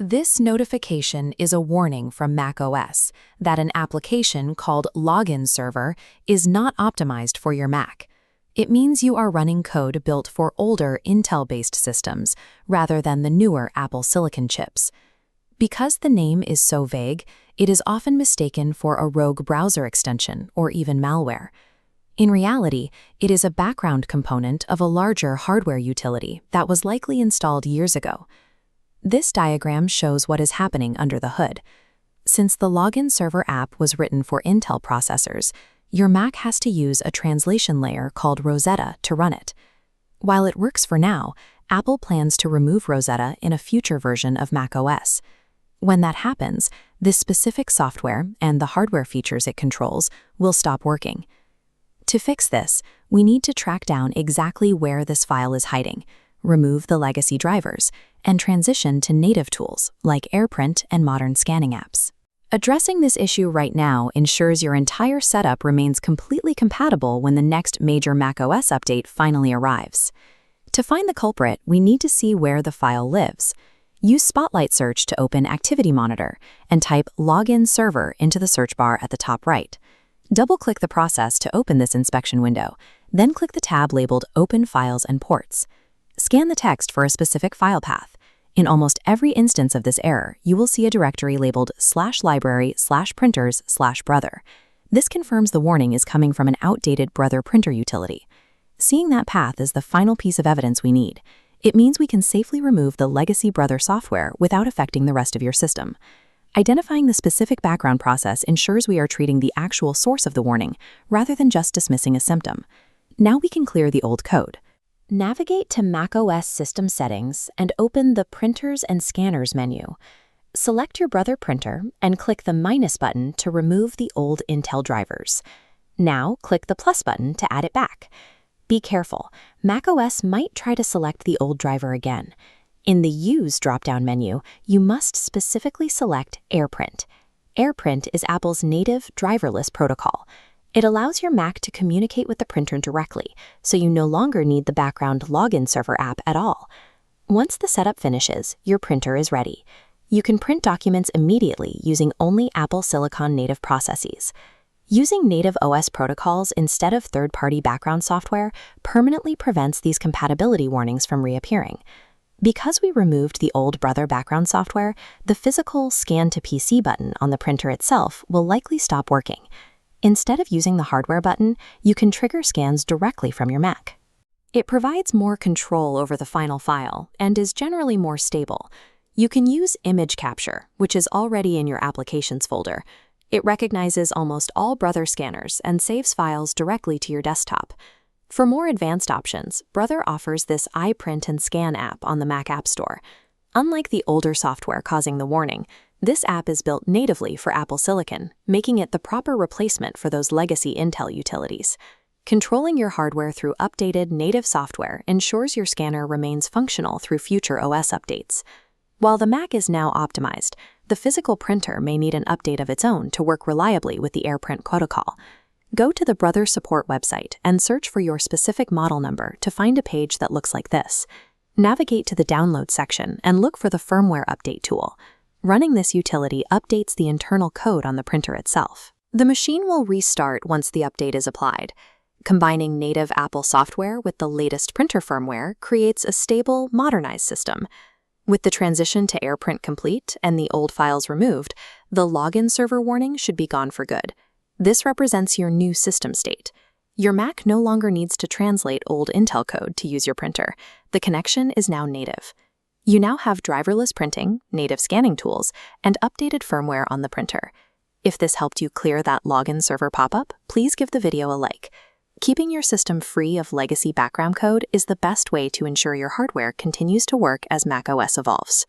This notification is a warning from macOS that an application called LOGINserver is not optimized for your Mac. It means you are running code built for older Intel-based systems rather than the newer Apple Silicon chips. Because the name is so vague, it is often mistaken for a rogue browser extension or even malware. In reality, it is a background component of a larger hardware utility that was likely installed years ago. This diagram shows what is happening under the hood. Since the LOGINserver app was written for Intel processors, your Mac has to use a translation layer called Rosetta to run it. While it works for now, Apple plans to remove Rosetta in a future version of macOS. When that happens, this specific software and the hardware features it controls will stop working. To fix this, we need to track down exactly where this file is hiding, remove the legacy drivers, and transition to native tools like AirPrint and modern scanning apps. Addressing this issue right now ensures your entire setup remains completely compatible when the next major macOS update finally arrives. To find the culprit, we need to see where the file lives. Use Spotlight Search to open Activity Monitor and type LOGINserver into the search bar at the top right. Double-click the process to open this inspection window, then click the tab labeled Open Files and Ports. Scan the text for a specific file path. In almost every instance of this error, you will see a directory labeled /library/printers/brother. This confirms the warning is coming from an outdated Brother printer utility. Seeing that path is the final piece of evidence we need. It means we can safely remove the legacy Brother software without affecting the rest of your system. Identifying the specific background process ensures we are treating the actual source of the warning rather than just dismissing a symptom. Now we can clear the old code. Navigate to macOS System Settings and open the Printers and Scanners menu. Select your Brother printer and click the minus button to remove the old Intel drivers. Now click the plus button to add it back. Be careful, macOS might try to select the old driver again. In the Use drop-down menu, you must specifically select AirPrint. AirPrint is Apple's native driverless protocol. It allows your Mac to communicate with the printer directly, so you no longer need the background LOGINserver app at all. Once the setup finishes, your printer is ready. You can print documents immediately using only Apple Silicon native processes. Using native OS protocols instead of third-party background software permanently prevents these compatibility warnings from reappearing. Because we removed the old Brother background software, the physical Scan to PC button on the printer itself will likely stop working. Instead of using the hardware button, you can trigger scans directly from your Mac. It provides more control over the final file and is generally more stable. You can use image capture, which is already in your Applications folder. It recognizes almost all Brother scanners and saves files directly to your desktop. For more advanced options, Brother offers this iPrint and Scan app on the Mac App Store. Unlike the older software causing the warning, this app is built natively for Apple Silicon, making it the proper replacement for those legacy Intel utilities. Controlling your hardware through updated native software ensures your scanner remains functional through future OS updates. While the Mac is now optimized, the physical printer may need an update of its own to work reliably with the AirPrint protocol. Go to the Brother support website and search for your specific model number to find a page that looks like this. Navigate to the Download section and look for the Firmware Update tool. Running this utility updates the internal code on the printer itself. The machine will restart once the update is applied. Combining native Apple software with the latest printer firmware creates a stable, modernized system. With the transition to AirPrint complete and the old files removed, the LOGINserver warning should be gone for good. This represents your new system state. Your Mac no longer needs to translate old Intel code to use your printer. The connection is now native. You now have driverless printing, native scanning tools, and updated firmware on the printer. If this helped you clear that LOGINserver pop-up, please give the video a like. Keeping your system free of legacy background code is the best way to ensure your hardware continues to work as macOS evolves.